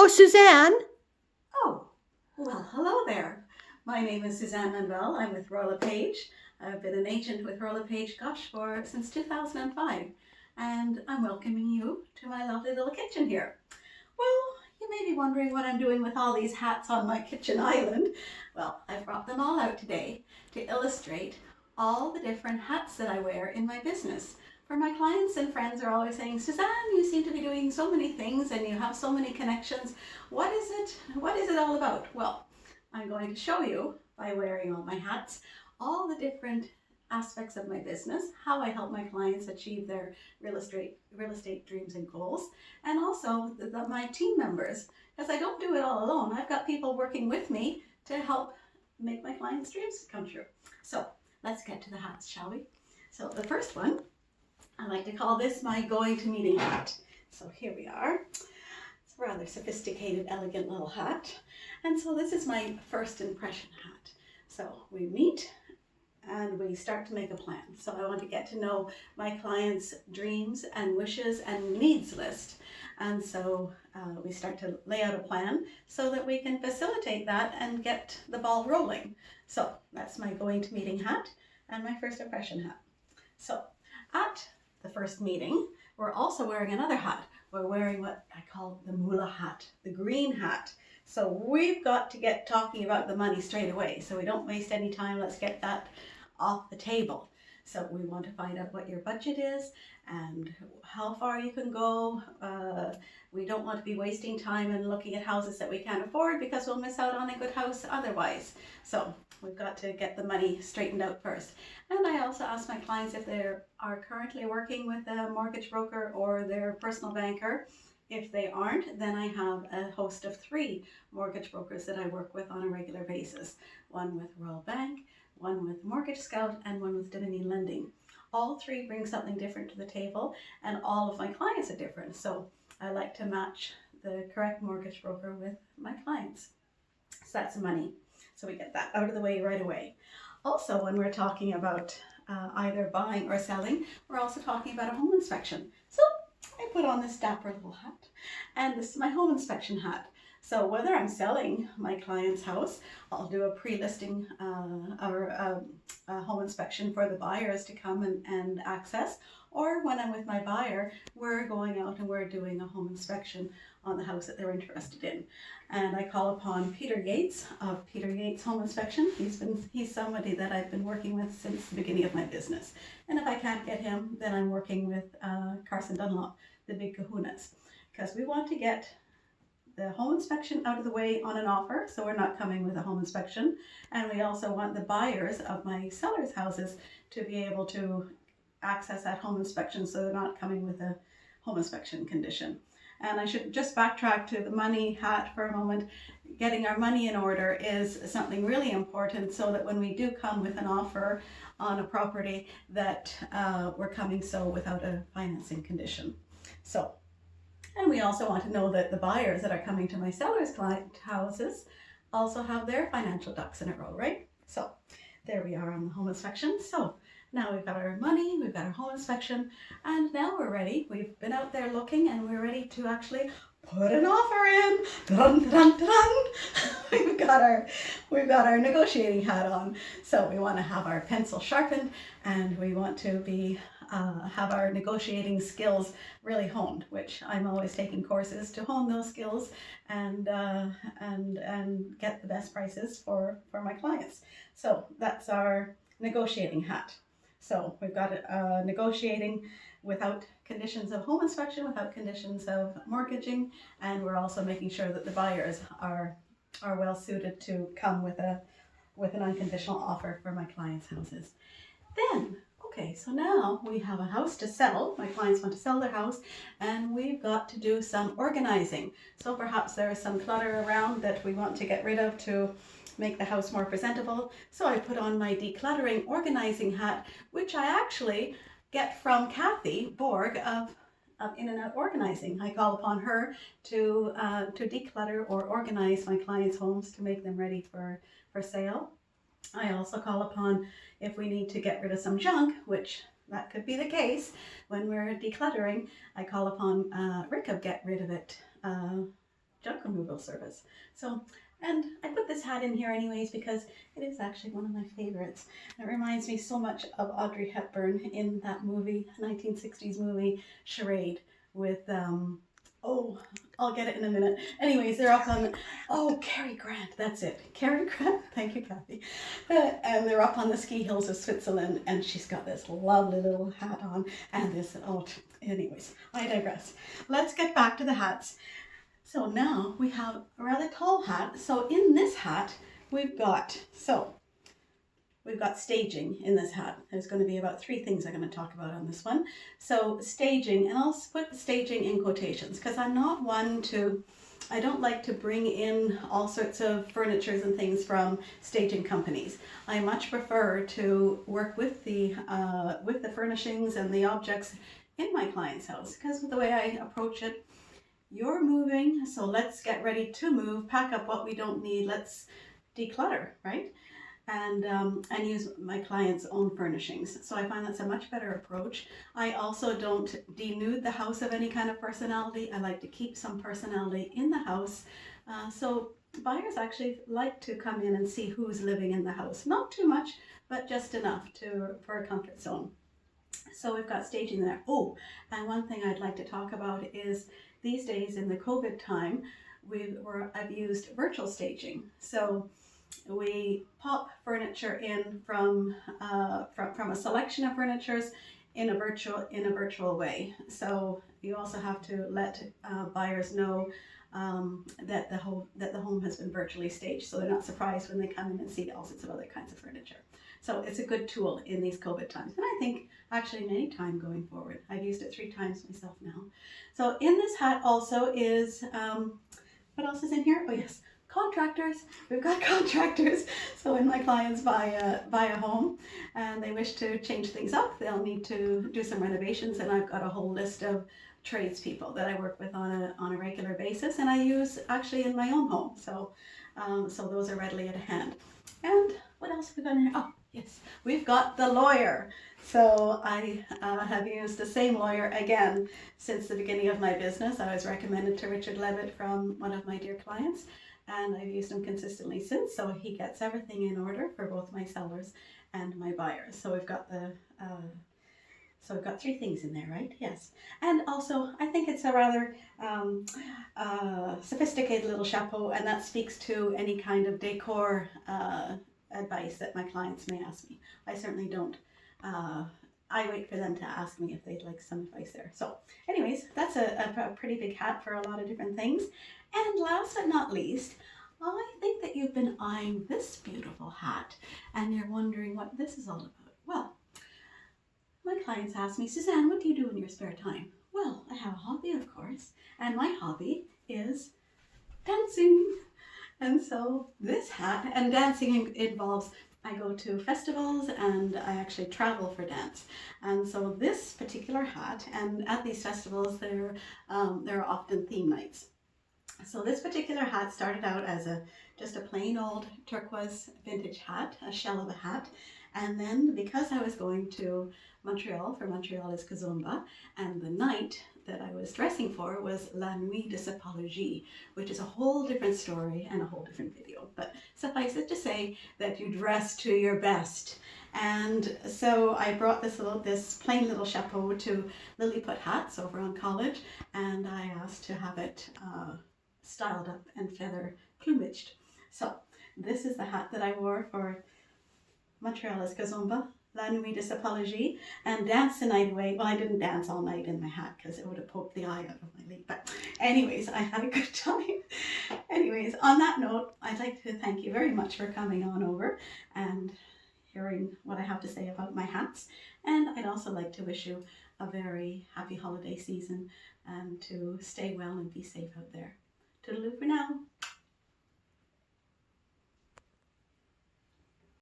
Hello, Suzanne. Oh, well, hello there. My name is Suzanne Manuel. I'm with Royal LePage. I've been an agent with Royal LePage, since 2005, and I'm welcoming you to my lovely little kitchen here. Well, you may be wondering what I'm doing with all these hats on my kitchen island. Well, I've brought them all out today to illustrate all the different hats that I wear in my business. For my clients and friends are always saying, Suzanne, you seem to be doing so many things and you have so many connections. What is it? What is it all about? Well, I'm going to show you by wearing all my hats, all the different aspects of my business, how I help my clients achieve their real estate dreams and goals, and also my team members, because I don't do it all alone. I've got people working with me to help make my clients' dreams come true. So let's get to the hats, shall we? So the first one, I like to call this my going to meeting hat. So here we are. It's a rather sophisticated, elegant little hat. And so this is my first impression hat. So we meet and we start to make a plan. So I want to get to know my clients' dreams and wishes and needs list. And so we start to lay out a plan so that we can facilitate that and get the ball rolling. So that's my going to meeting hat and my first impression hat. So at the first meeting, we're also wearing another hat. We're wearing what I call the moolah hat, the green hat. So we've got to get talking about the money straight away. So we don't waste any time. Let's get that off the table. So we want to find out what your budget is and how far you can go. We don't want to be wasting time and looking at houses that we can't afford because we'll miss out on a good house otherwise. So we've got to get the money straightened out first. And I also ask my clients if they are currently working with a mortgage broker or their personal banker. If they aren't, then I have a host of 3 mortgage brokers that I work with on a regular basis. One with Royal Bank, one with Mortgage Scout, and one with Dominion Lending. All 3 bring something different to the table, and all of my clients are different. So I like to match the correct mortgage broker with my clients. So that's money. So we get that out of the way right away. Also, when we're talking about either buying or selling, we're also talking about a home inspection. So I put on this dapper little hat, and this is my home inspection hat. So whether I'm selling my client's house, I'll do a pre-listing or a home inspection for the buyers to come and access, or when I'm with my buyer, we're going out and we're doing a home inspection on the house that they're interested in. And I call upon Peter Yates of Peter Yates Home Inspection. He's somebody that I've been working with since the beginning of my business. And if I can't get him, then I'm working with Carson Dunlop, the big kahunas, because we want to get the home inspection out of the way on an offer, so we're not coming with a home inspection. And we also want the buyers of my sellers' houses to be able to access that home inspection, so they're not coming with a home inspection condition. And I should just backtrack to the money hat for a moment. Getting our money in order is something really important, so that when we do come with an offer on a property, that we're coming so without a financing condition. So, and we also want to know that the buyers that are coming to my sellers' client houses also have their financial ducks in a row, right? So there we are on the home inspection. So now we've got our money, we've got our home inspection, and now we're ready. We've been out there looking and we're ready to actually put an offer in. Dun, dun, dun. We've got our negotiating hat on. So we want to have our pencil sharpened, and we want to be have our negotiating skills really honed, which I'm always taking courses to hone those skills and get the best prices for my clients. So that's our negotiating hat. So we've got negotiating without conditions of home inspection, without conditions of mortgaging, and we're also making sure that the buyers are well suited to come with an unconditional offer for my clients' houses. Then, okay, so now we have a house to sell. My clients want to sell their house, and we've got to do some organizing. So perhaps there is some clutter around that we want to get rid of to make the house more presentable. So I put on my decluttering organizing hat, which I actually get from Kathy Borg of In and Out Organizing. I call upon her to declutter or organize my clients' homes to make them ready for sale. I also call upon if we need to get rid of some junk, which that could be the case when we're decluttering. I call upon Rick of Get Rid of It junk removal service. So, and I put this hat in here anyways because it is actually one of my favorites. It reminds me so much of Audrey Hepburn in that movie, 1960s movie, Charade, with, oh, I'll get it in a minute. Anyways, they're up on, oh, Cary Grant, that's it. Cary Grant, thank you, Kathy. And they're up on the ski hills of Switzerland, and she's got this lovely little hat on, and this, oh, anyways, I digress. Let's get back to the hats. So now we have a rather tall hat. So in this hat, we've got staging in this hat. There's going to be about 3 things I'm going to talk about on this one. So staging, and I'll put staging in quotations because I'm not one to, I don't like to bring in all sorts of furnitures and things from staging companies. I much prefer to work with the furnishings and the objects in my client's house because of the way I approach it. You're moving, so let's get ready to move, pack up what we don't need, let's declutter, right? And use my client's own furnishings. So I find that's a much better approach. I also don't denude the house of any kind of personality. I like to keep some personality in the house. So buyers actually like to come in and see who's living in the house. Not too much, but just enough for a comfort zone. So we've got staging there. Oh, and one thing I'd like to talk about is these days in the COVID time, I've used virtual staging. So we pop furniture in from a selection of furnitures in a virtual way. So you also have to let buyers know that the home has been virtually staged, so they're not surprised when they come in and see all sorts of other kinds of furniture. So it's a good tool in these COVID times, and I think actually in any time going forward. I've used it 3 times myself now. So in this hat also is, what else is in here? Oh yes, contractors. We've got contractors. So when my clients buy a home and they wish to change things up, they'll need to do some renovations, and I've got a whole list of tradespeople that I work with on a regular basis, and I use actually in my own home. So so those are readily at hand. And what else have we got in here? Oh yes, we've got the lawyer. So I have used the same lawyer again since the beginning of my business. I was recommended to Richard Levitt from one of my dear clients, and I've used him consistently since. So he gets everything in order for both my sellers and my buyers. So we've got so I've got 3 things in there, right? Yes. And also, I think it's a rather sophisticated little chapeau, and that speaks to any kind of decor advice that my clients may ask me. I certainly don't. I wait for them to ask me if they'd like some advice there. So anyways, that's a pretty big hat for a lot of different things. And last but not least, I think that you've been eyeing this beautiful hat and you're wondering what this is all about. Well, my clients ask me, Suzanne, what do you do in your spare time? Well, I have a hobby, of course, and my hobby is dancing. And so this hat, and dancing involves, I go to festivals and I actually travel for dance. And so this particular hat, and at these festivals there are often theme nights. So this particular hat started out as just a plain old turquoise vintage hat, a shell of a hat. And then because I was going to Montreal, for Montreal is Kazumba, and the night that I was dressing for was La Nuit de Sapologie, which is a whole different story and a whole different video. But suffice it to say that you dress to your best. And so I brought this plain little chapeau to Lilliput Hats over on College, and I asked to have it styled up and feather plumaged. So this is the hat that I wore for Montreal is Kazumba, La Nuit de Sapologie, and dance the night away. Well, I didn't dance all night in my hat because it would have poked the eye out of my leg. But anyways, I had a good time. Anyways, on that note, I'd like to thank you very much for coming on over and hearing what I have to say about my hats. And I'd also like to wish you a very happy holiday season and to stay well and be safe out there. Toodaloo for now.